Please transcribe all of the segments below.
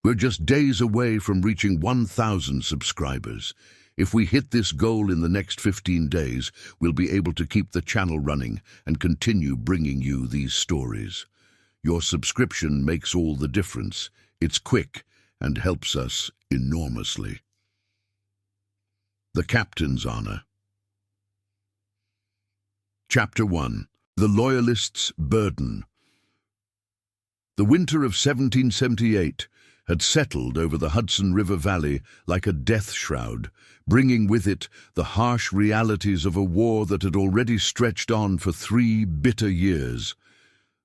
We're just days away from reaching 1,000 subscribers. If we hit this goal in the next 15 days, we'll be able to keep the channel running and continue bringing you these stories. Your subscription makes all the difference. It's quick and helps us enormously. The Captain's Honor. Chapter 1. The Loyalist's Burden. The winter of 1778 had settled over the Hudson River Valley like a death shroud, bringing with it the harsh realities of a war that had already stretched on for 3 bitter years.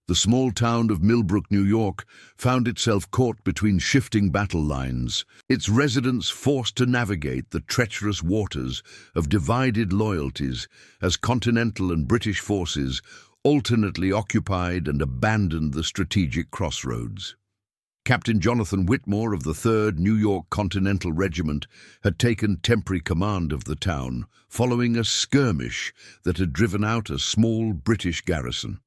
The small town of Millbrook, New York, found itself caught between shifting battle lines, its residents forced to navigate the treacherous waters of divided loyalties as Continental and British forces alternately occupied and abandoned the strategic crossroads. Captain Jonathan Whitmore of the 3rd New York Continental Regiment had taken temporary command of the town, following a skirmish that had driven out a small British garrison.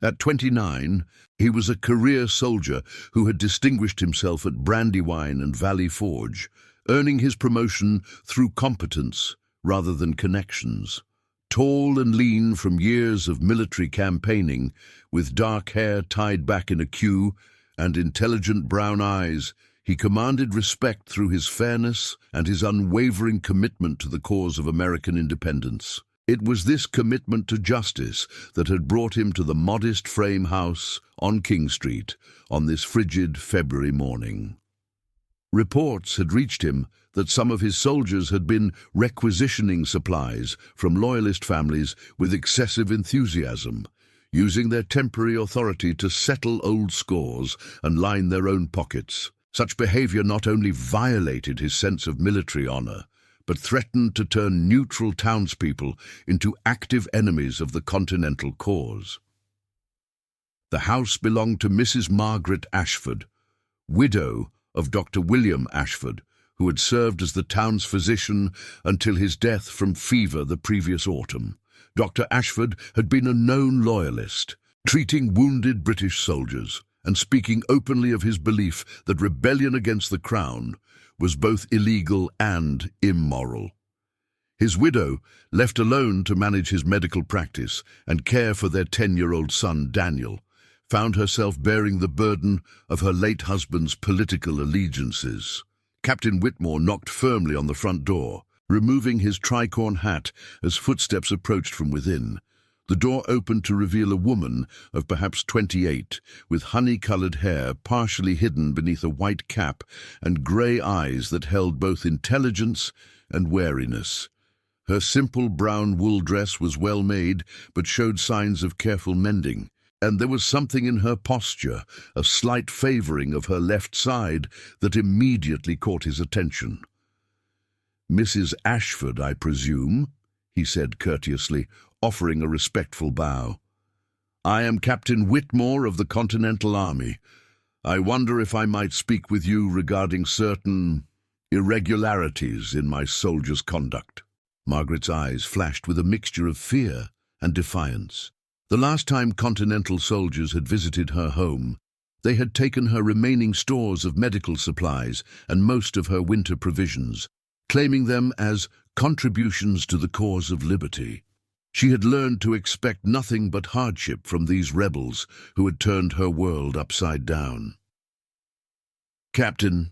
At 29, he was a career soldier who had distinguished himself at Brandywine and Valley Forge, earning his promotion through competence rather than connections. Tall and lean from years of military campaigning, with dark hair tied back in a queue and intelligent brown eyes, he commanded respect through his fairness and his unwavering commitment to the cause of American independence. It was this commitment to justice that had brought him to the modest frame house on King Street on this frigid February morning. Reports had reached him that some of his soldiers had been requisitioning supplies from Loyalist families with excessive enthusiasm, using their temporary authority to settle old scores and line their own pockets. Such behavior not only violated his sense of military honor, but threatened to turn neutral townspeople into active enemies of the Continental cause. The house belonged to Mrs. Margaret Ashford, widow of Dr. William Ashford, who had served as the town's physician until his death from fever the previous autumn. Dr. Ashford had been a known loyalist, treating wounded British soldiers and speaking openly of his belief that rebellion against the Crown was both illegal and immoral. His widow, left alone to manage his medical practice and care for their 10-year-old son Daniel, found herself bearing the burden of her late husband's political allegiances. Captain Whitmore knocked firmly on the front door, removing his tricorn hat as footsteps approached from within. The door opened to reveal a woman of perhaps 28, with honey-colored hair partially hidden beneath a white cap and grey eyes that held both intelligence and wariness. Her simple brown wool dress was well made, but showed signs of careful mending, and there was something in her posture, a slight favoring of her left side, that immediately caught his attention. "Mrs. Ashford, I presume?" he said courteously, offering a respectful bow. "I am Captain Whitmore of the Continental Army. I wonder if I might speak with you regarding certain irregularities in my soldiers' conduct." Margaret's eyes flashed with a mixture of fear and defiance. The last time Continental soldiers had visited her home, they had taken her remaining stores of medical supplies and most of her winter provisions, claiming them as contributions to the cause of liberty. She had learned to expect nothing but hardship from these rebels who had turned her world upside down. "Captain,"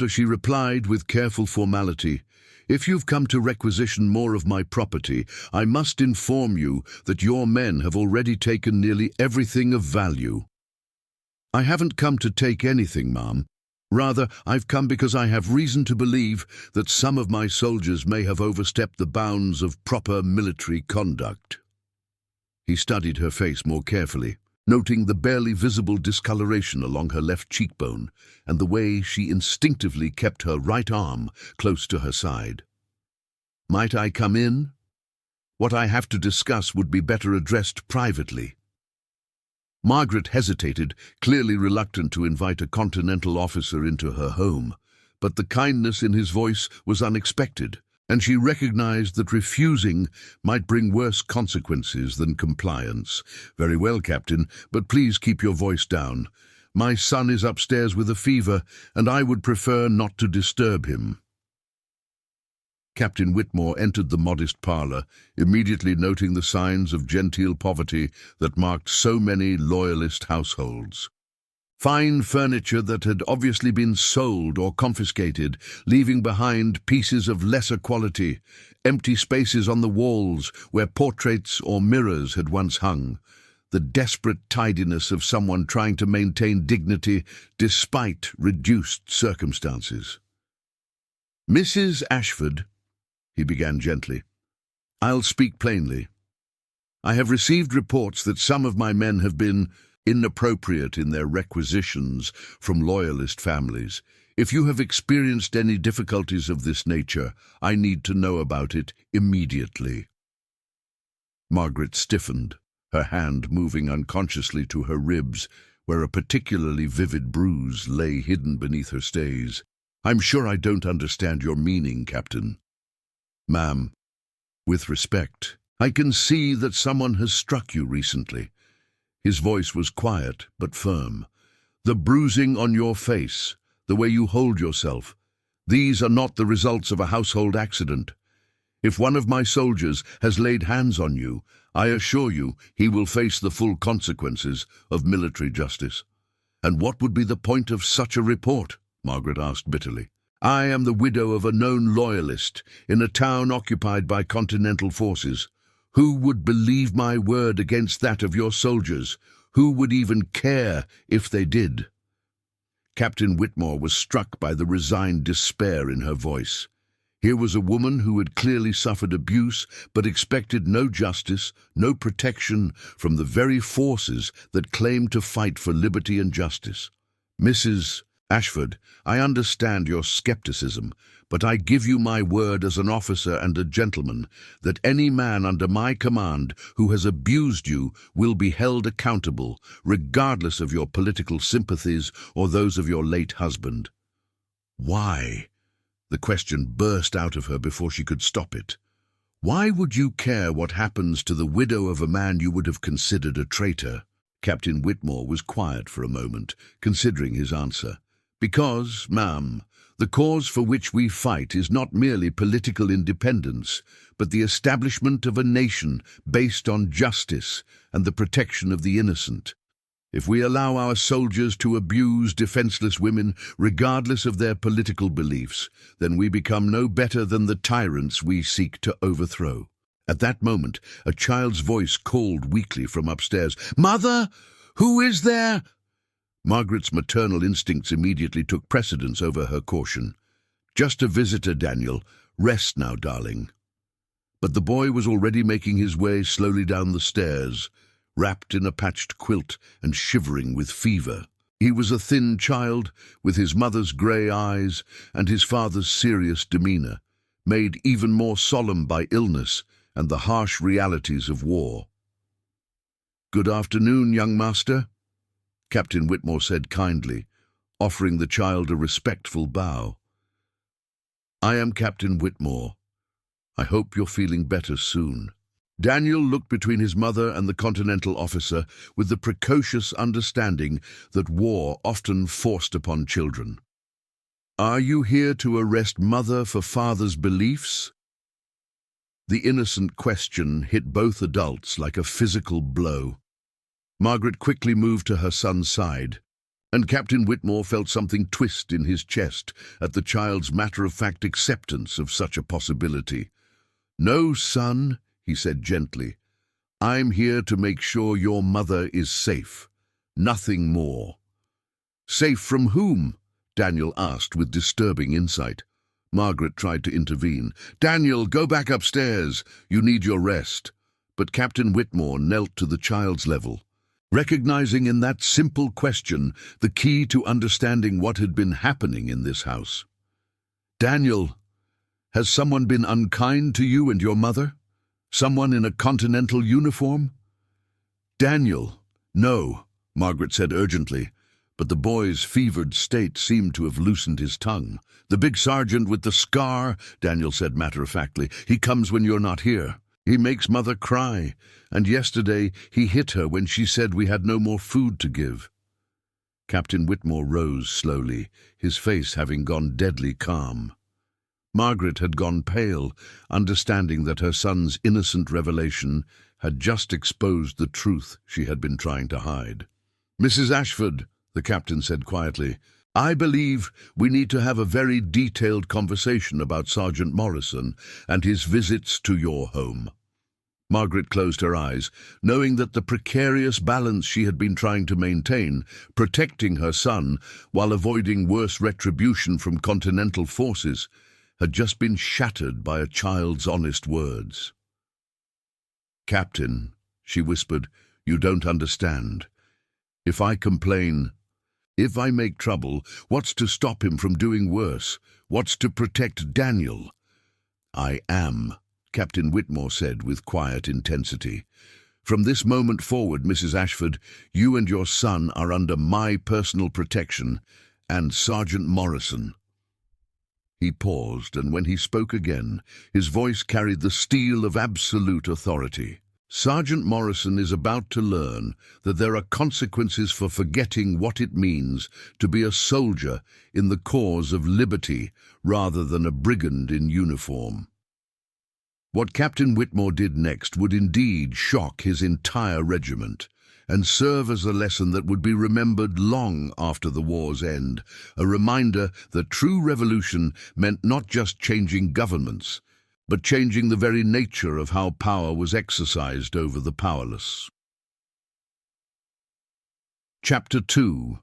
she replied with careful formality, "if you've come to requisition more of my property, I must inform you that your men have already taken nearly everything of value." "I haven't come to take anything, ma'am. Rather, I've come because I have reason to believe that some of my soldiers may have overstepped the bounds of proper military conduct." He studied her face more carefully, noting the barely visible discoloration along her left cheekbone and the way she instinctively kept her right arm close to her side. "Might I come in? What I have to discuss would be better addressed privately." Margaret hesitated, clearly reluctant to invite a Continental officer into her home, but the kindness in his voice was unexpected, and she recognized that refusing might bring worse consequences than compliance. "Very well, Captain, but please keep your voice down. My son is upstairs with a fever, and I would prefer not to disturb him." Captain Whitmore entered the modest parlour, immediately noting the signs of genteel poverty that marked so many Loyalist households. Fine furniture that had obviously been sold or confiscated, leaving behind pieces of lesser quality, empty spaces on the walls where portraits or mirrors had once hung, the desperate tidiness of someone trying to maintain dignity despite reduced circumstances. "Mrs. Ashford," he began gently, "I'll speak plainly. I have received reports that some of my men have been inappropriate in their requisitions from Loyalist families. If you have experienced any difficulties of this nature, I need to know about it immediately." Margaret stiffened, her hand moving unconsciously to her ribs, where a particularly vivid bruise lay hidden beneath her stays. "I'm sure I don't understand your meaning, Captain." "Ma'am, with respect, I can see that someone has struck you recently." His voice was quiet but firm. "The bruising on your face, the way you hold yourself, these are not the results of a household accident. If one of my soldiers has laid hands on you, I assure you he will face the full consequences of military justice." "And what would be the point of such a report?" Margaret asked bitterly. "I am the widow of a known Loyalist in a town occupied by Continental forces. Who would believe my word against that of your soldiers? Who would even care if they did?" Captain Whitmore was struck by the resigned despair in her voice. Here was a woman who had clearly suffered abuse but expected no justice, no protection from the very forces that claimed to fight for liberty and justice. "Mrs. Ashford, I understand your skepticism, but I give you my word as an officer and a gentleman that any man under my command who has abused you will be held accountable, regardless of your political sympathies or those of your late husband." "Why?" The question burst out of her before she could stop it. "Why would you care what happens to the widow of a man you would have considered a traitor?" Captain Whitmore was quiet for a moment, considering his answer. "Because, ma'am, the cause for which we fight is not merely political independence, but the establishment of a nation based on justice and the protection of the innocent. If we allow our soldiers to abuse defenseless women, regardless of their political beliefs, then we become no better than the tyrants we seek to overthrow." At that moment, a child's voice called weakly from upstairs, "Mother, who is there?" Margaret's maternal instincts immediately took precedence over her caution. "Just a visitor, Daniel. Rest now, darling." But the boy was already making his way slowly down the stairs, wrapped in a patched quilt and shivering with fever. He was a thin child, with his mother's grey eyes and his father's serious demeanour, made even more solemn by illness and the harsh realities of war. "Good afternoon, young master," Captain Whitmore said kindly, offering the child a respectful bow. "I am Captain Whitmore. I hope you're feeling better soon." Daniel looked between his mother and the Continental officer with the precocious understanding that war often forced upon children. "Are you here to arrest mother for father's beliefs?" The innocent question hit both adults like a physical blow. Margaret quickly moved to her son's side, and Captain Whitmore felt something twist in his chest at the child's matter-of-fact acceptance of such a possibility. "No, son," he said gently. "I'm here to make sure your mother is safe. Nothing more." "Safe from whom?" Daniel asked with disturbing insight. Margaret tried to intervene. "Daniel, go back upstairs. You need your rest." But Captain Whitmore knelt to the child's level, recognizing in that simple question the key to understanding what had been happening in this house. "Daniel, has someone been unkind to you and your mother? Someone in a Continental uniform?" "Daniel, no," Margaret said urgently, but the boy's fevered state seemed to have loosened his tongue. "The big sergeant with the scar," Daniel said matter-of-factly. "He comes when you're not here. He makes mother cry, and yesterday he hit her when she said we had no more food to give." Captain Whitmore rose slowly, his face having gone deadly calm. Margaret had gone pale, understanding that her son's innocent revelation had just exposed the truth she had been trying to hide. "Mrs. Ashford," the captain said quietly, "I believe we need to have a very detailed conversation about Sergeant Morrison and his visits to your home." Margaret closed her eyes, knowing that the precarious balance she had been trying to maintain, protecting her son while avoiding worse retribution from Continental forces, had just been shattered by a child's honest words. "Captain," she whispered, "you don't understand. If I complain, if I make trouble, what's to stop him from doing worse? What's to protect Daniel?" "I am," Captain Whitmore said with quiet intensity. "From this moment forward, Mrs. Ashford, you and your son are under my personal protection, and Sergeant Morrison." He paused, and when he spoke again, his voice carried the steel of absolute authority. "Sergeant Morrison is about to learn that there are consequences for forgetting what it means to be a soldier in the cause of liberty rather than a brigand in uniform." What Captain Whitmore did next would indeed shock his entire regiment, and serve as a lesson that would be remembered long after the war's end, a reminder that true revolution meant not just changing governments, but changing the very nature of how power was exercised over the powerless. Chapter 2.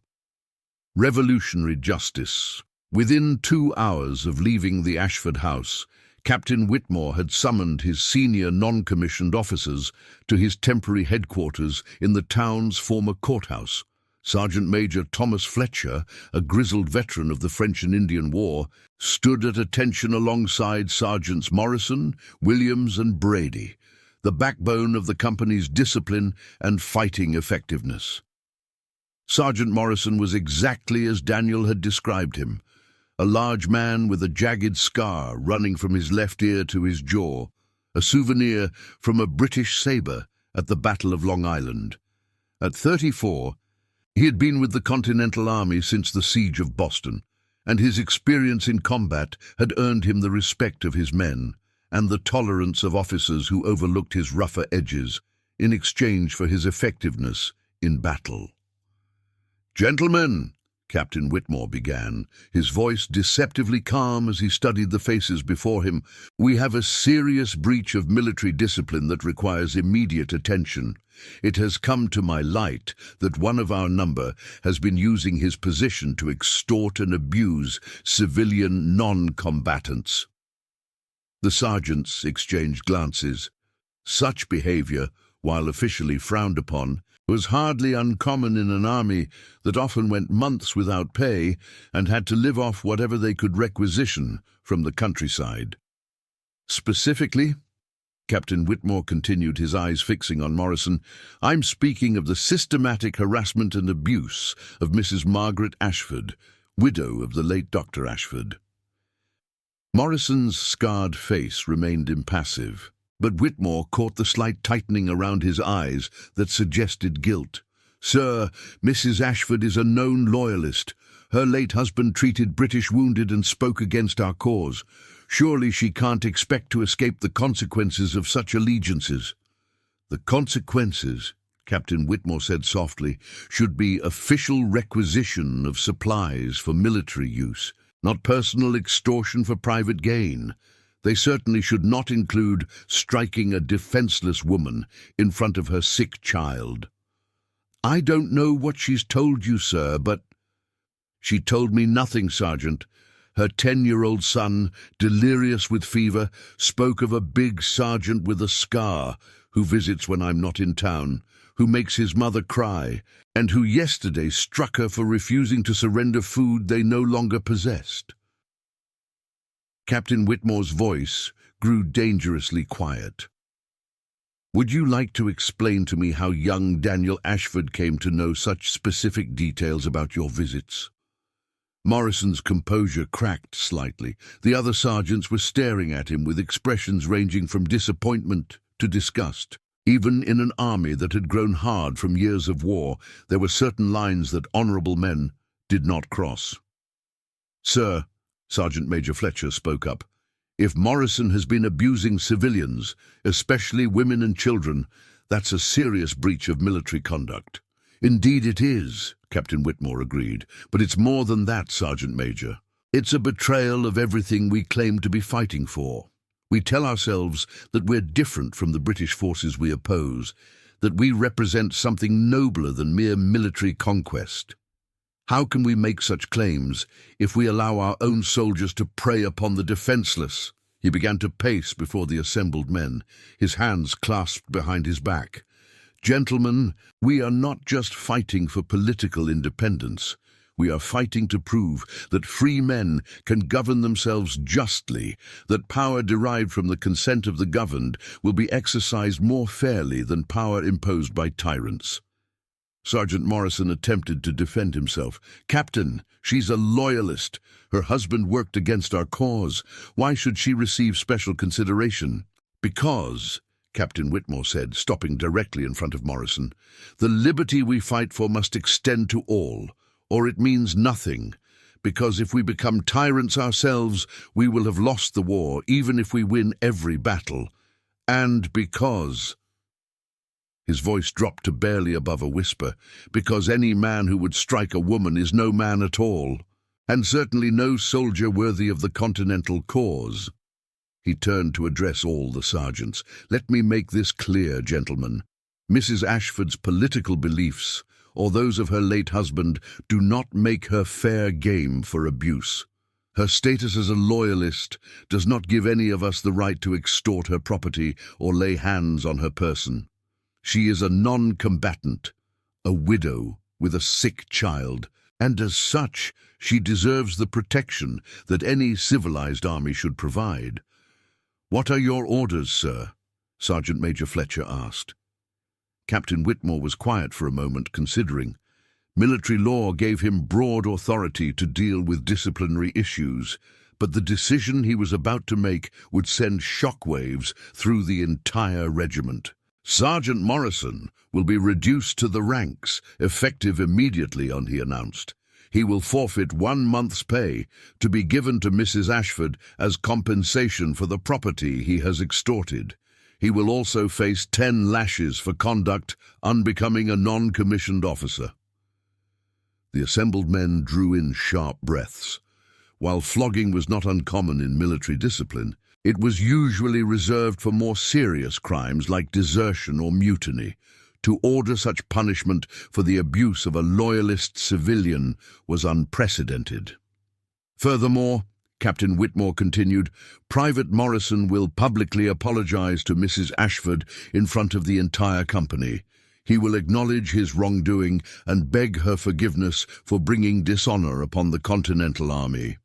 Revolutionary Justice. Within 2 hours of leaving the Ashford house, Captain Whitmore had summoned his senior non-commissioned officers to his temporary headquarters in the town's former courthouse. Sergeant Major Thomas Fletcher, a grizzled veteran of the French and Indian War, stood at attention alongside Sergeants Morrison, Williams and Brady, the backbone of the company's discipline and fighting effectiveness. Sergeant Morrison was exactly as Daniel had described him, a large man with a jagged scar running from his left ear to his jaw, a souvenir from a British sabre at the Battle of Long Island. At 34, he had been with the Continental Army since the siege of Boston, and his experience in combat had earned him the respect of his men and the tolerance of officers who overlooked his rougher edges in exchange for his effectiveness in battle. "Gentlemen," Captain Whitmore began, his voice deceptively calm as he studied the faces before him, "we have a serious breach of military discipline that requires immediate attention. It has come to my light that one of our number has been using his position to extort and abuse civilian non-combatants." The sergeants exchanged glances. Such behavior, while officially frowned upon, was hardly uncommon in an army that often went months without pay and had to live off whatever they could requisition from the countryside. "Specifically," Captain Whitmore continued, his eyes fixing on Morrison, "I'm speaking of the systematic harassment and abuse of Mrs. Margaret Ashford, widow of the late Dr. Ashford." Morrison's scarred face remained impassive, but Whitmore caught the slight tightening around his eyes that suggested guilt. "Sir, Mrs. Ashford is a known loyalist. Her late husband treated British wounded and spoke against our cause. Surely she can't expect to escape the consequences of such allegiances." "The consequences," Captain Whitmore said softly, "should be official requisition of supplies for military use, not personal extortion for private gain. They certainly should not include striking a defenseless woman in front of her sick child." "I don't know what she's told you, sir, but—" "She told me nothing, Sergeant. Her 10-year-old son, delirious with fever, spoke of a big sergeant with a scar who visits when I'm not in town, who makes his mother cry, and who yesterday struck her for refusing to surrender food they no longer possessed." Captain Whitmore's voice grew dangerously quiet. "Would you like to explain to me how young Daniel Ashford came to know such specific details about your visits?" Morrison's composure cracked slightly. The other sergeants were staring at him with expressions ranging from disappointment to disgust. Even in an army that had grown hard from years of war, there were certain lines that honourable men did not cross. "Sir," Sergeant Major Fletcher spoke up, "if Morrison has been abusing civilians, especially women and children, that's a serious breach of military conduct." "Indeed it is," Captain Whitmore agreed, "but it's more than that, Sergeant Major. It's a betrayal of everything we claim to be fighting for. We tell ourselves that we're different from the British forces we oppose, that we represent something nobler than mere military conquest. How can we make such claims if we allow our own soldiers to prey upon the defenseless?" He began to pace before the assembled men, his hands clasped behind his back. "Gentlemen, we are not just fighting for political independence. We are fighting to prove that free men can govern themselves justly, that power derived from the consent of the governed will be exercised more fairly than power imposed by tyrants." Sergeant Morrison attempted to defend himself. "Captain, she's a loyalist. Her husband worked against our cause. Why should she receive special consideration?" "Because," Captain Whitmore said, stopping directly in front of Morrison, "the liberty we fight for must extend to all, or it means nothing. Because if we become tyrants ourselves, we will have lost the war, even if we win every battle. And because—" his voice dropped to barely above a whisper, "because any man who would strike a woman is no man at all, and certainly no soldier worthy of the Continental cause." He turned to address all the sergeants. "Let me make this clear, gentlemen. Mrs. Ashford's political beliefs, or those of her late husband, do not make her fair game for abuse. Her status as a loyalist does not give any of us the right to extort her property or lay hands on her person. She is a non-combatant, a widow with a sick child, and as such, she deserves the protection that any civilized army should provide." "What are your orders, sir?" Sergeant Major Fletcher asked. Captain Whitmore was quiet for a moment, considering. Military law gave him broad authority to deal with disciplinary issues, but the decision he was about to make would send shockwaves through the entire regiment. "Sergeant Morrison will be reduced to the ranks, effective immediately," he announced. "He will forfeit 1 month's pay, to be given to Mrs. Ashford as compensation for the property he has extorted. He will also face 10 lashes for conduct unbecoming a non-commissioned officer." The assembled men drew in sharp breaths. While flogging was not uncommon in military discipline, it was usually reserved for more serious crimes like desertion or mutiny. To order such punishment for the abuse of a loyalist civilian was unprecedented. "Furthermore," Captain Whitmore continued, "Private Morrison will publicly apologize to Mrs. Ashford in front of the entire company. He will acknowledge his wrongdoing and beg her forgiveness for bringing dishonor upon the Continental Army."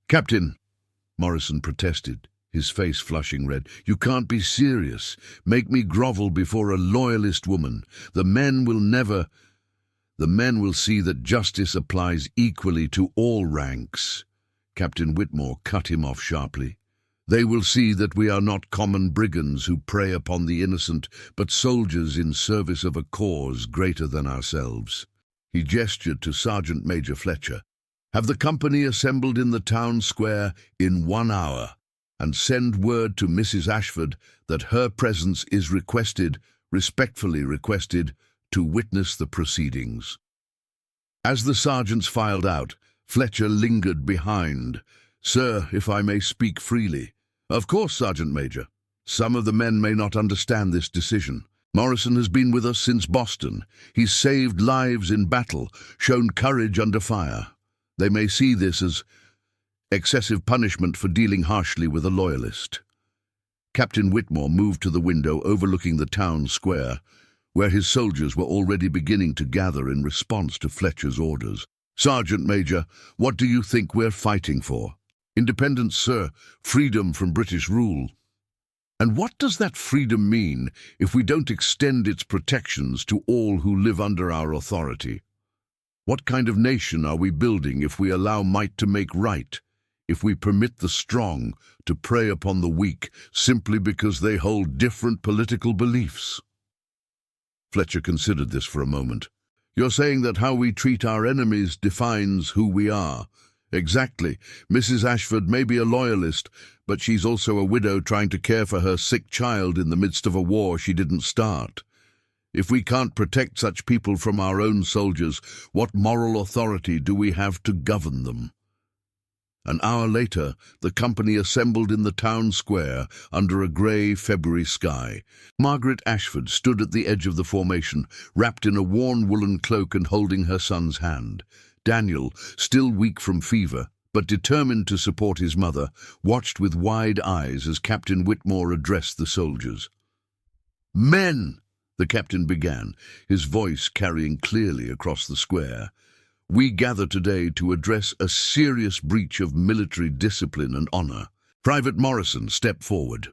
"Captain," Morrison protested, his face flushing red, "you can't be serious. Make me grovel before a loyalist woman. The men will see that justice applies equally to all ranks." Captain Whitmore cut him off sharply. "They will see that we are not common brigands who prey upon the innocent, but soldiers in service of a cause greater than ourselves." He gestured to Sergeant Major Fletcher. "Have the company assembled in the town square in 1 hour, and send word to Mrs. Ashford that her presence is respectfully requested, to witness the proceedings." As the sergeants filed out, Fletcher lingered behind. "Sir, if I may speak freely." "Of course, Sergeant Major. Some of the men may not understand this decision. Morrison has been with us since Boston. He's saved lives in battle, shown courage under fire. They may see this as excessive punishment for dealing harshly with a loyalist." Captain Whitmore moved to the window overlooking the town square, where his soldiers were already beginning to gather in response to Fletcher's orders. "Sergeant Major, what do you think we're fighting for?" "Independence, sir. Freedom from British rule." "And what does that freedom mean if we don't extend its protections to all who live under our authority? What kind of nation are we building if we allow might to make right, if we permit the strong to prey upon the weak simply because they hold different political beliefs. Fletcher considered this for a moment. You're saying that how we treat our enemies defines who we are. Exactly. Mrs. Ashford may be a loyalist, but she's also a widow trying to care for her sick child in the midst of a war she didn't start. If we can't protect such people from our own soldiers, what moral authority do we have to govern them? An hour later, the company assembled in the town square under a grey February sky. Margaret Ashford stood at the edge of the formation, wrapped in a worn woolen cloak and holding her son's hand. Daniel, still weak from fever, but determined to support his mother, watched with wide eyes as Captain Whitmore addressed the soldiers. "Men," the captain began, his voice carrying clearly across the square, "we gather today to address a serious breach of military discipline and honor." Private Morrison stepped forward.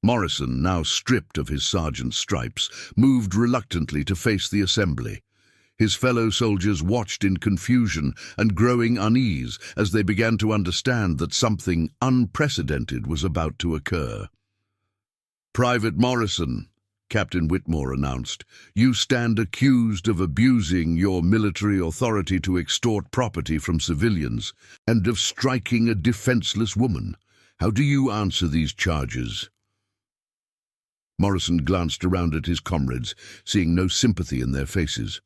Morrison, now stripped of his sergeant's stripes, moved reluctantly to face the assembly. His fellow soldiers watched in confusion and growing unease as they began to understand that something unprecedented was about to occur. "Private Morrison," Captain Whitmore announced, "you stand accused of abusing your military authority to extort property from civilians and of striking a defenseless woman. How do you answer these charges?" Morrison glanced around at his comrades, seeing no sympathy in their faces.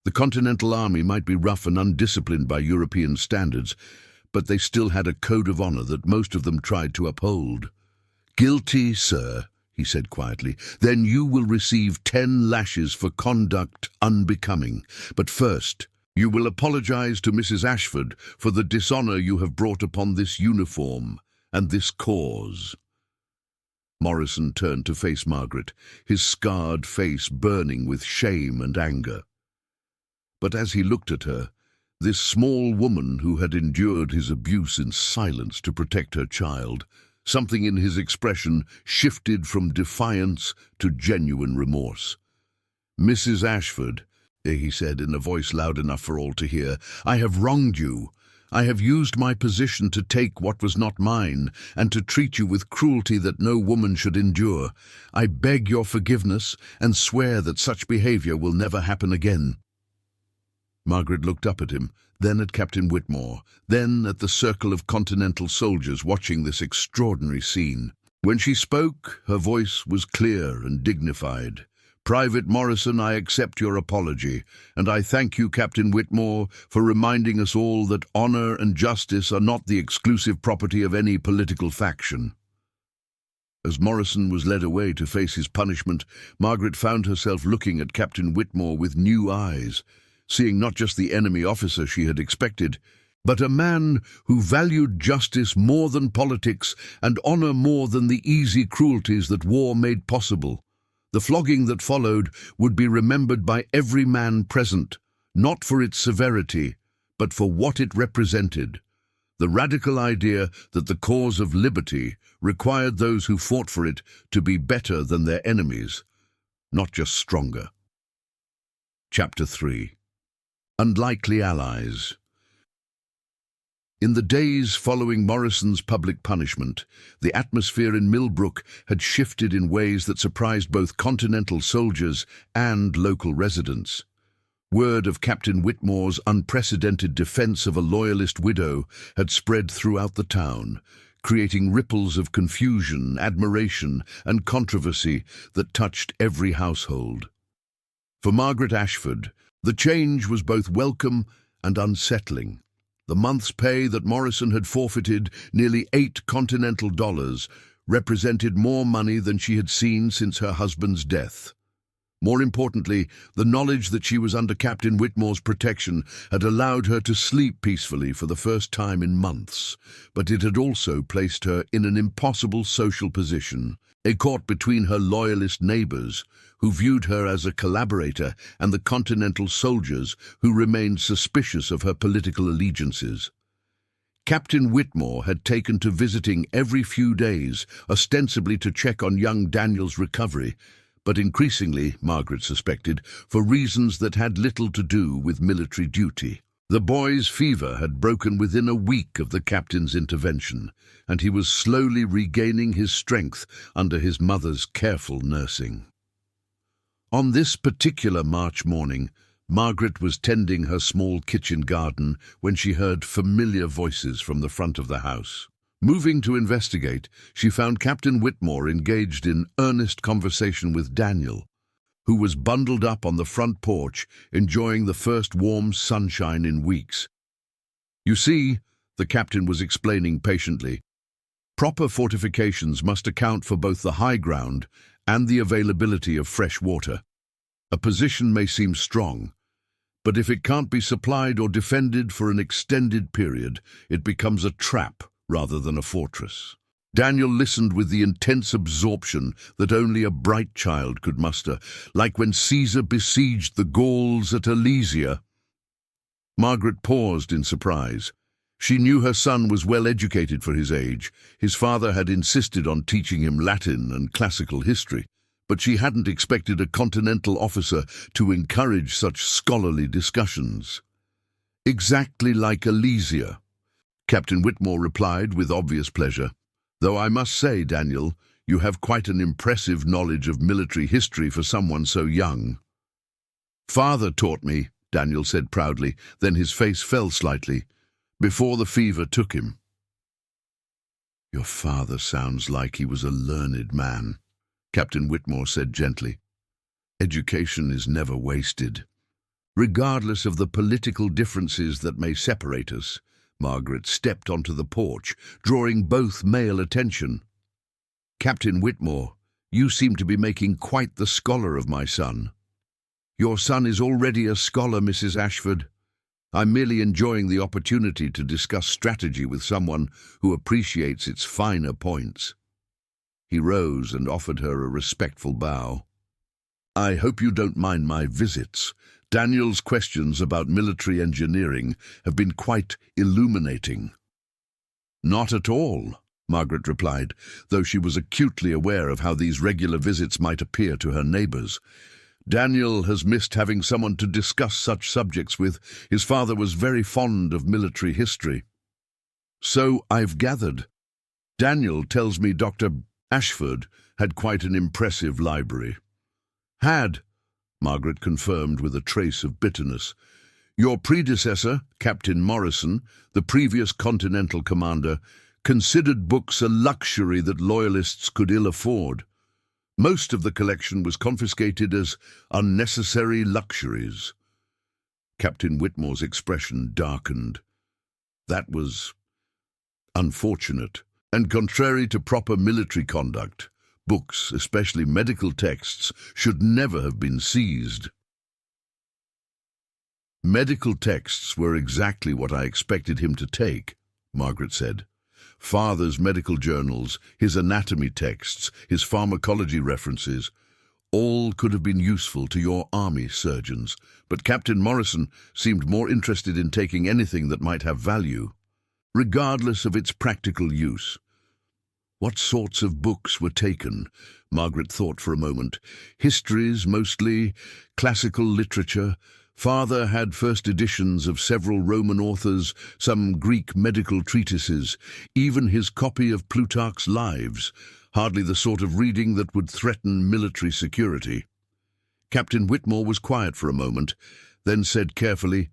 The Continental Army might be rough and undisciplined by European standards, but they still had a code of honor that most of them tried to uphold. "Guilty, sir," he said quietly. "Then you will receive 10 lashes for conduct unbecoming. But first, you will apologize to Mrs. Ashford for the dishonor you have brought upon this uniform and this cause." Morrison turned to face Margaret, his scarred face burning with shame and anger. But as he looked at her, this small woman who had endured his abuse in silence to protect her child, something in his expression shifted from defiance to genuine remorse. "Mrs. Ashford," he said in a voice loud enough for all to hear, "I have wronged you. I have used my position to take what was not mine and to treat you with cruelty that no woman should endure. I beg your forgiveness and swear that such behavior will never happen again." Margaret looked up at him, then at Captain Whitmore, then at the circle of Continental soldiers watching this extraordinary scene. When she spoke, her voice was clear and dignified. "Private Morrison, I accept your apology, and I thank you, Captain Whitmore, for reminding us all that honor and justice are not the exclusive property of any political faction." As Morrison was led away to face his punishment, Margaret found herself looking at Captain Whitmore with new eyes, seeing not just the enemy officer she had expected, but a man who valued justice more than politics and honor more than the easy cruelties that war made possible. The flogging that followed would be remembered by every man present, not for its severity, but for what it represented. The radical idea that the cause of liberty required those who fought for it to be better than their enemies, not just stronger. Chapter 3. Unlikely Allies. In the days following Morrison's public punishment, the atmosphere in Millbrook had shifted in ways that surprised both Continental soldiers and local residents. Word of Captain Whitmore's unprecedented defense of a Loyalist widow had spread throughout the town, creating ripples of confusion, admiration, and controversy that touched every household. For Margaret Ashford, the change was both welcome and unsettling. The month's pay that Morrison had forfeited, nearly $8 Continental, represented more money than she had seen since her husband's death. More importantly, the knowledge that she was under Captain Whitmore's protection had allowed her to sleep peacefully for the first time in months, but it had also placed her in an impossible social position, caught between her Loyalist neighbors, who viewed her as a collaborator, and the Continental soldiers, who remained suspicious of her political allegiances. Captain Whitmore had taken to visiting every few days, ostensibly to check on young Daniel's recovery, but increasingly, Margaret suspected, for reasons that had little to do with military duty. The boy's fever had broken within a week of the captain's intervention, and he was slowly regaining his strength under his mother's careful nursing. On this particular March morning, Margaret was tending her small kitchen garden when she heard familiar voices from the front of the house. Moving to investigate, she found Captain Whitmore engaged in earnest conversation with Daniel, who was bundled up on the front porch, enjoying the first warm sunshine in weeks. "You see," the captain was explaining patiently, "proper fortifications must account for both the high ground and the availability of fresh water. A position may seem strong, but if it can't be supplied or defended for an extended period, it becomes a trap rather than a fortress." Daniel listened with the intense absorption that only a bright child could muster, like when Caesar besieged the Gauls at Alesia. Margaret paused in surprise. She knew her son was well educated for his age. His father had insisted on teaching him Latin and classical history, but she hadn't expected a Continental officer to encourage such scholarly discussions. "Exactly like Alesia," Captain Whitmore replied with obvious pleasure. "Though I must say, Daniel, you have quite an impressive knowledge of military history for someone so young." "Father taught me," Daniel said proudly, then his face fell slightly, "before the fever took him." "Your father sounds like he was a learned man," Captain Whitmore said gently. "Education is never wasted." Regardless of the political differences that may separate us, Margaret stepped onto the porch, drawing both male attention. "Captain Whitmore, you seem to be making quite the scholar of my son." "Your son is already a scholar, Mrs. Ashford. I'm merely enjoying the opportunity to discuss strategy with someone who appreciates its finer points." He rose and offered her a respectful bow. "I hope you don't mind my visits. Daniel's questions about military engineering have been quite illuminating." "Not at all," Margaret replied, though she was acutely aware of how these regular visits might appear to her neighbours. "Daniel has missed having someone to discuss such subjects with. His father was very fond of military history." "So I've gathered. Daniel tells me Dr. Ashford had quite an impressive library." "Had," Margaret confirmed with a trace of bitterness. "Your predecessor, Captain Morrison, the previous Continental commander, considered books a luxury that Loyalists could ill afford. Most of the collection was confiscated as unnecessary luxuries." Captain Whitmore's expression darkened. "That was unfortunate and contrary to proper military conduct. Books, especially medical texts, should never have been seized." "Medical texts were exactly what I expected him to take," Margaret said. "Father's medical journals, his anatomy texts, his pharmacology references, all could have been useful to your army surgeons, but Captain Morrison seemed more interested in taking anything that might have value, regardless of its practical use." "What sorts of books were taken?" Margaret thought for a moment. "Histories, mostly, classical literature. Father had first editions of several Roman authors, some Greek medical treatises, even his copy of Plutarch's Lives, hardly the sort of reading that would threaten military security." Captain Whitmore was quiet for a moment, then said carefully,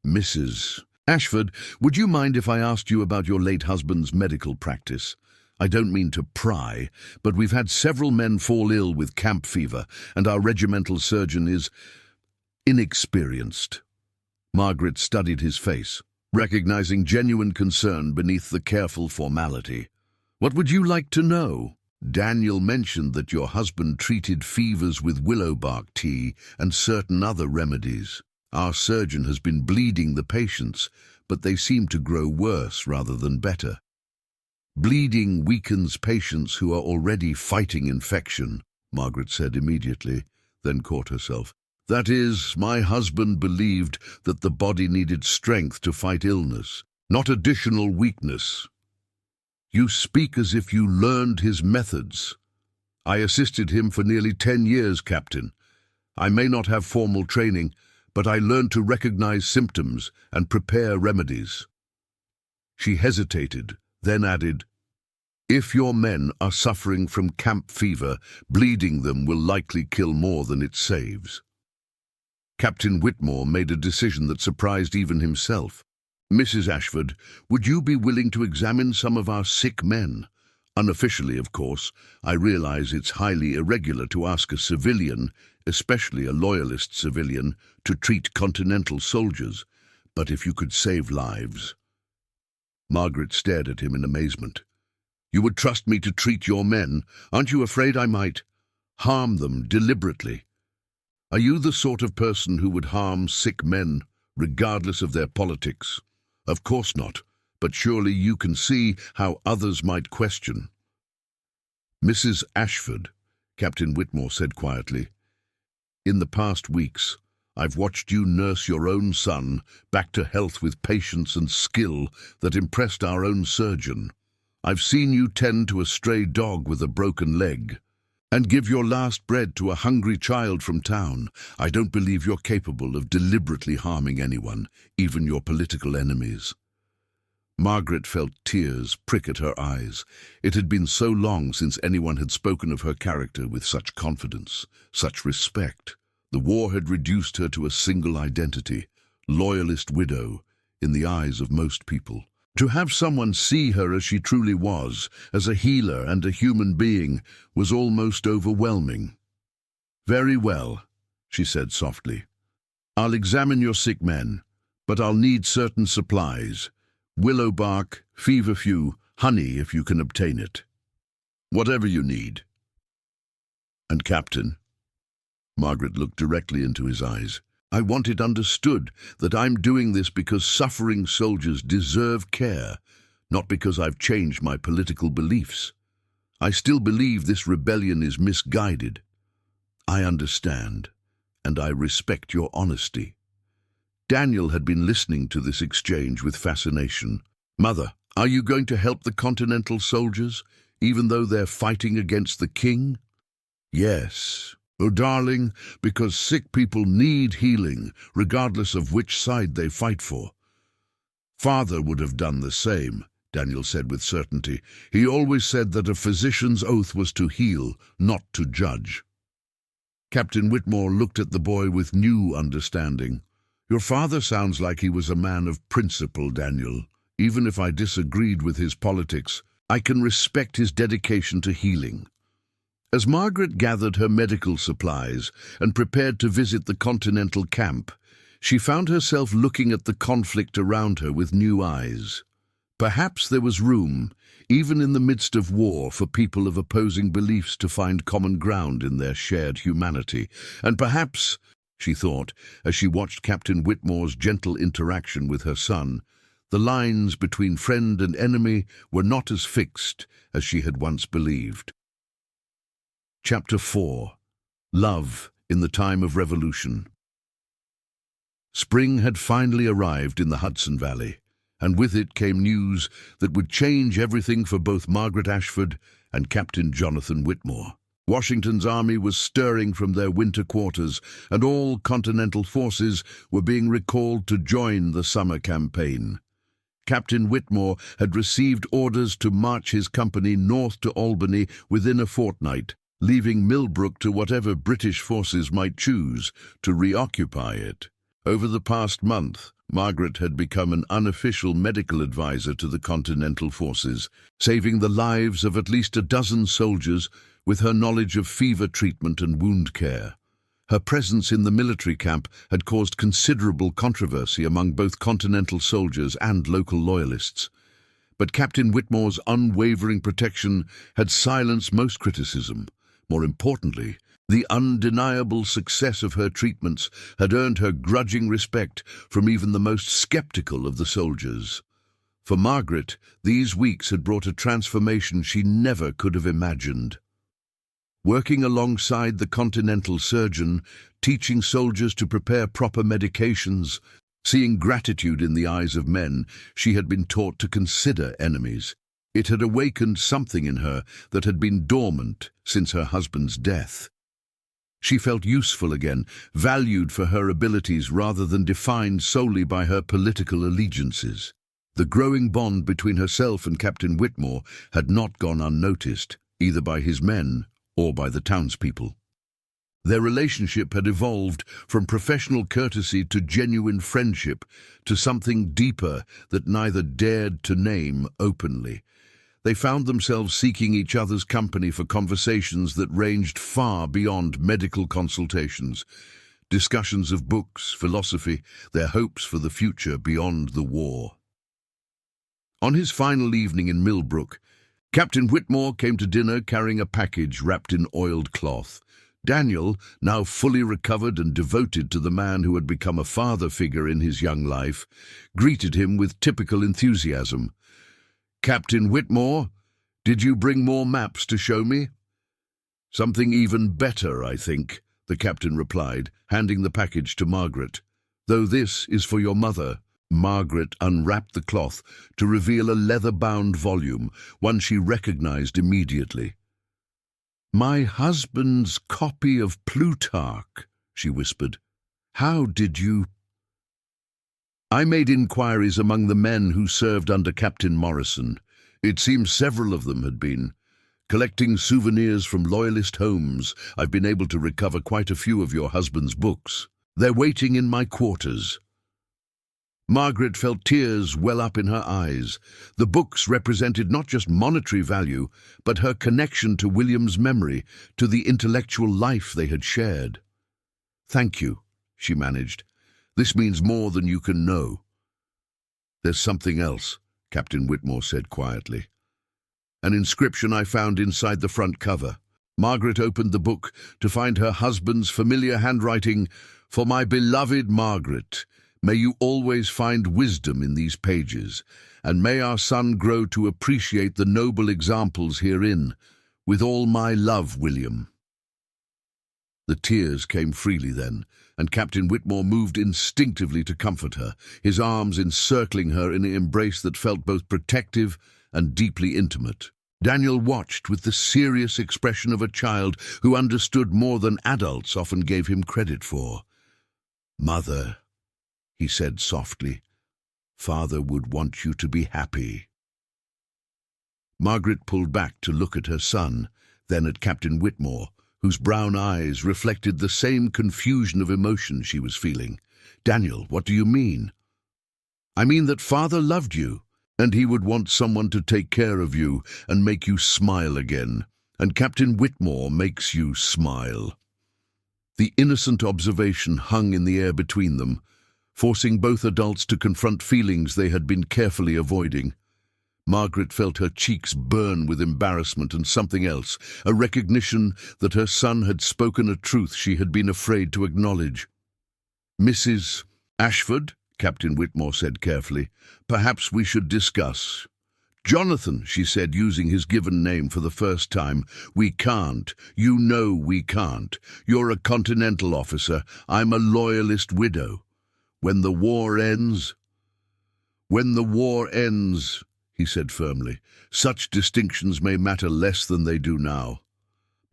"Mrs. Ashford, would you mind if I asked you about your late husband's medical practice? I don't mean to pry, but we've had several men fall ill with camp fever, and our regimental surgeon is inexperienced." Margaret studied his face, recognizing genuine concern beneath the careful formality. "What would you like to know?" "Daniel mentioned that your husband treated fevers with willow bark tea and certain other remedies. Our surgeon has been bleeding the patients, but they seem to grow worse rather than better." "Bleeding weakens patients who are already fighting infection," Margaret said immediately, then caught herself. "That is, my husband believed that the body needed strength to fight illness, not additional weakness." "You speak as if you learned his methods." "I assisted him for nearly 10 years, Captain. I may not have formal training, but I learned to recognize symptoms and prepare remedies." She hesitated, then added, "If your men are suffering from camp fever, bleeding them will likely kill more than it saves." Captain Whitmore made a decision that surprised even himself. "Mrs. Ashford, would you be willing to examine some of our sick men? Unofficially, of course. I realize it's highly irregular to ask a civilian, especially a Loyalist civilian, to treat Continental soldiers. But if you could save lives—" Margaret stared at him in amazement. "You would trust me to treat your men? Aren't you afraid I might harm them deliberately? Are you the sort of person who would harm sick men, regardless of their politics?" "Of course not, but surely you can see how others might question." "Mrs. Ashford," Captain Whitmore said quietly, "in the past weeks, I've watched you nurse your own son back to health with patience and skill that impressed our own surgeon. I've seen you tend to a stray dog with a broken leg and give your last bread to a hungry child from town. I don't believe you're capable of deliberately harming anyone, even your political enemies." Margaret felt tears prick at her eyes. It had been so long since anyone had spoken of her character with such confidence, such respect. The war had reduced her to a single identity, Loyalist widow, in the eyes of most people. To have someone see her as she truly was, as a healer and a human being, was almost overwhelming. "Very well," she said softly. "I'll examine your sick men, but I'll need certain supplies. Willow bark, feverfew, honey if you can obtain it. Whatever you need." "And Captain," Margaret looked directly into his eyes, "I want it understood that I'm doing this because suffering soldiers deserve care, not because I've changed my political beliefs. I still believe this rebellion is misguided. I understand, and I respect your honesty." Daniel had been listening to this exchange with fascination. "Mother, are you going to help the Continental soldiers, even though they're fighting against the king?" "Yes. Oh, darling, because sick people need healing, regardless of which side they fight for." "Father would have done the same," Daniel said with certainty. "He always said that a physician's oath was to heal, not to judge." Captain Whitmore looked at the boy with new understanding. "Your father sounds like he was a man of principle, Daniel. Even if I disagreed with his politics, I can respect his dedication to healing." As Margaret gathered her medical supplies and prepared to visit the Continental camp, she found herself looking at the conflict around her with new eyes. Perhaps there was room, even in the midst of war, for people of opposing beliefs to find common ground in their shared humanity. And perhaps, she thought, as she watched Captain Whitmore's gentle interaction with her son, the lines between friend and enemy were not as fixed as she had once believed. Chapter 4. Love in the Time of Revolution. Spring had finally arrived in the Hudson Valley, and with it came news that would change everything for both Margaret Ashford and Captain Jonathan Whitmore. Washington's army was stirring from their winter quarters, and all Continental forces were being recalled to join the summer campaign. Captain Whitmore had received orders to march his company north to Albany within a fortnight, leaving Millbrook to whatever British forces might choose to reoccupy it. Over the past month, Margaret had become an unofficial medical advisor to the Continental forces, saving the lives of at least a dozen soldiers with her knowledge of fever treatment and wound care. Her presence in the military camp had caused considerable controversy among both Continental soldiers and local Loyalists. But Captain Whitmore's unwavering protection had silenced most criticism. More importantly, the undeniable success of her treatments had earned her grudging respect from even the most skeptical of the soldiers. For Margaret, these weeks had brought a transformation she never could have imagined. Working alongside the Continental surgeon, teaching soldiers to prepare proper medications, seeing gratitude in the eyes of men she had been taught to consider enemies, it had awakened something in her that had been dormant since her husband's death. She felt useful again, valued for her abilities rather than defined solely by her political allegiances. The growing bond between herself and Captain Whitmore had not gone unnoticed, either by his men or by the townspeople. Their relationship had evolved from professional courtesy to genuine friendship, to something deeper that neither dared to name openly. They found themselves seeking each other's company for conversations that ranged far beyond medical consultations, discussions of books, philosophy, their hopes for the future beyond the war. On his final evening in Millbrook, Captain Whitmore came to dinner carrying a package wrapped in oiled cloth. Daniel, now fully recovered and devoted to the man who had become a father figure in his young life, greeted him with typical enthusiasm. "Captain Whitmore, did you bring more maps to show me?" "Something even better, I think," the captain replied, handing the package to Margaret. "Though this is for your mother." Margaret unwrapped the cloth to reveal a leather-bound volume, one she recognized immediately. "My husband's copy of Plutarch," she whispered. "How did you—" "I made inquiries among the men who served under Captain Morrison. It seems several of them had been. Collecting souvenirs from Loyalist homes, I've been able to recover quite a few of your husband's books. They're waiting in my quarters." Margaret felt tears well up in her eyes. The books represented not just monetary value, but her connection to William's memory, to the intellectual life they had shared. "Thank you," she managed. "This means more than you can know." "There's something else," Captain Whitmore said quietly. "An inscription I found inside the front cover." Margaret opened the book to find her husband's familiar handwriting. "For my beloved Margaret, may you always find wisdom in these pages, and may our son grow to appreciate the noble examples herein. With all my love, William." The tears came freely then, and Captain Whitmore moved instinctively to comfort her, his arms encircling her in an embrace that felt both protective and deeply intimate. Daniel watched with the serious expression of a child who understood more than adults often gave him credit for. "Mother," he said softly, "Father would want you to be happy." Margaret pulled back to look at her son, then at Captain Whitmore, whose brown eyes reflected the same confusion of emotion she was feeling. "Daniel, what do you mean?" "I mean that Father loved you, and he would want someone to take care of you and make you smile again, and Captain Whitmore makes you smile." The innocent observation hung in the air between them, forcing both adults to confront feelings they had been carefully avoiding. Margaret felt her cheeks burn with embarrassment and something else, a recognition that her son had spoken a truth she had been afraid to acknowledge. "Mrs. Ashford," Captain Whitmore said carefully, "perhaps we should discuss." "Jonathan," she said, using his given name for the first time, "we can't. You know we can't. You're a Continental officer. I'm a Loyalist widow. When the war ends—" "When the war ends," he said firmly, "such distinctions may matter less than they do now.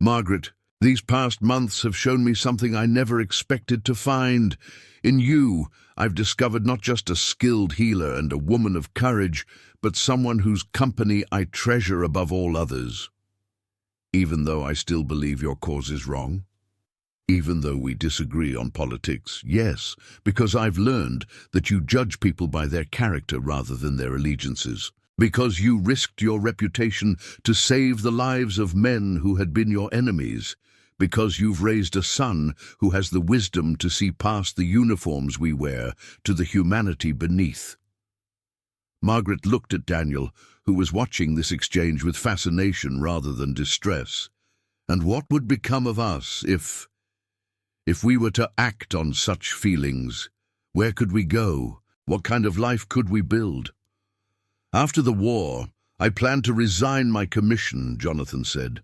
Margaret, these past months have shown me something I never expected to find. In you, I've discovered not just a skilled healer and a woman of courage, but someone whose company I treasure above all others. Even though I still believe your cause is wrong. Even though we disagree on politics, yes, because I've learned that you judge people by their character rather than their allegiances. Because you risked your reputation to save the lives of men who had been your enemies. Because you've raised a son who has the wisdom to see past the uniforms we wear to the humanity beneath." Margaret looked at Daniel, who was watching this exchange with fascination rather than distress. And what would become of us if we were to act on such feelings? Where could we go? What kind of life could we build? "After the war, I plan to resign my commission," Jonathan said.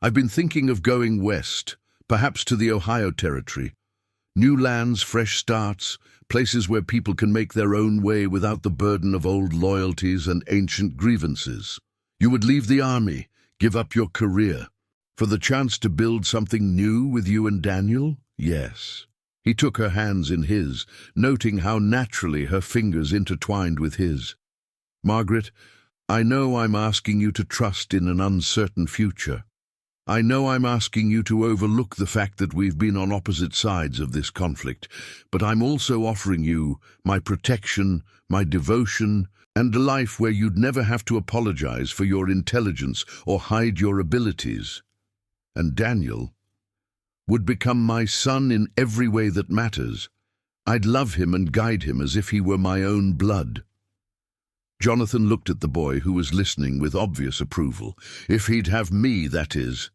"I've been thinking of going west, perhaps to the Ohio Territory. New lands, fresh starts, places where people can make their own way without the burden of old loyalties and ancient grievances. You would leave the army, give up your career. For the chance to build something new with you and Daniel? Yes. He took her hands in his, noting how naturally her fingers intertwined with his. Margaret, I know I'm asking you to trust in an uncertain future. I know I'm asking you to overlook the fact that we've been on opposite sides of this conflict, but I'm also offering you my protection, my devotion, and a life where you'd never have to apologize for your intelligence or hide your abilities. And Daniel would become my son in every way that matters. I'd love him and guide him as if he were my own blood. Jonathan looked at the boy, who was listening with obvious approval. If he'd have me, that is.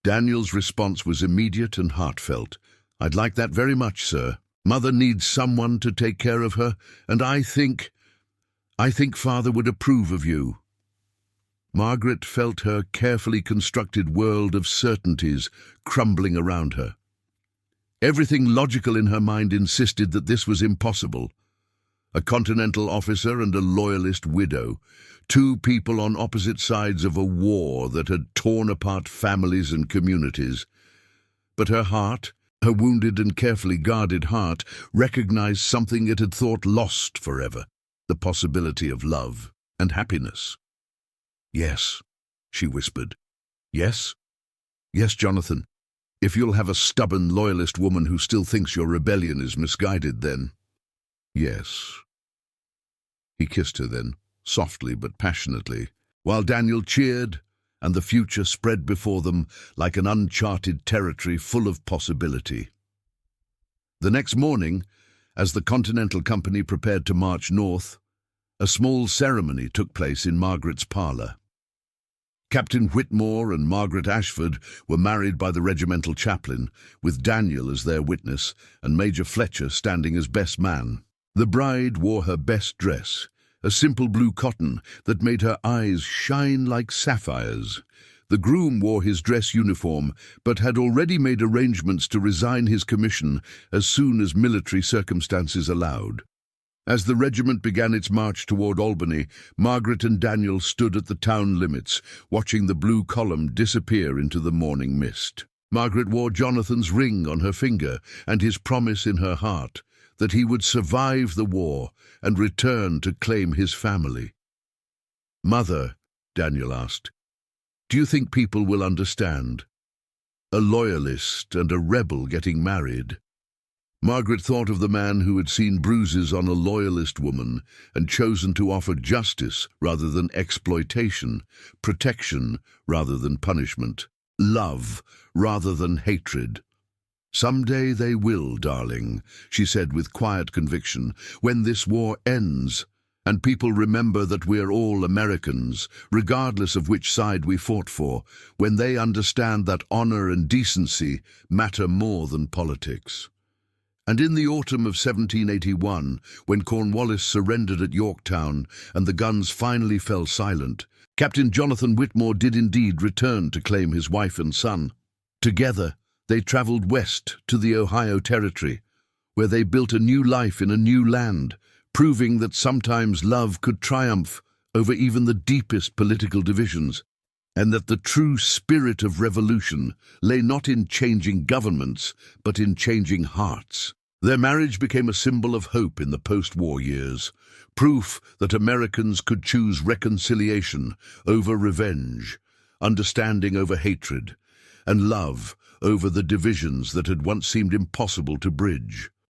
Daniel's response was immediate and heartfelt. I'd like that very much, sir. Mother needs someone to take care of her, and I think Father would approve of you. Margaret felt her carefully constructed world of certainties crumbling around her. Everything logical in her mind insisted that this was impossible. A Continental officer and a Loyalist widow, two people on opposite sides of a war that had torn apart families and communities. But her heart, her wounded and carefully guarded heart, recognized something it had thought lost forever, the possibility of love and happiness. Yes, she whispered. Yes? Yes, Jonathan. If you'll have a stubborn Loyalist woman who still thinks your rebellion is misguided, then... Yes. He kissed her then, softly but passionately, while Daniel cheered, and the future spread before them like an uncharted territory full of possibility. The next morning, as the Continental Company prepared to march north, a small ceremony took place in Margaret's parlour. Captain Whitmore and Margaret Ashford were married by the regimental chaplain, with Daniel as their witness and Major Fletcher standing as best man. The bride wore her best dress, a simple blue cotton that made her eyes shine like sapphires. The groom wore his dress uniform, but had already made arrangements to resign his commission as soon as military circumstances allowed. As the regiment began its march toward Albany, Margaret and Daniel stood at the town limits, watching the blue column disappear into the morning mist. Margaret wore Jonathan's ring on her finger and his promise in her heart that he would survive the war and return to claim his family. Mother, Daniel asked, do you think people will understand? A Loyalist and a rebel getting married. Margaret thought of the man who had seen bruises on a Loyalist woman and chosen to offer justice rather than exploitation, protection rather than punishment, love rather than hatred. Someday they will, darling, she said with quiet conviction, when this war ends, and people remember that we're all Americans, regardless of which side we fought for, when they understand that honor and decency matter more than politics. And in the autumn of 1781, when Cornwallis surrendered at Yorktown and the guns finally fell silent, Captain Jonathan Whitmore did indeed return to claim his wife and son. Together, they traveled west to the Ohio Territory, where they built a new life in a new land, proving that sometimes love could triumph over even the deepest political divisions, and that the true spirit of revolution lay not in changing governments, but in changing hearts. Their marriage became a symbol of hope in the post-war years, proof that Americans could choose reconciliation over revenge, understanding over hatred, and love over the divisions that had once seemed impossible to bridge.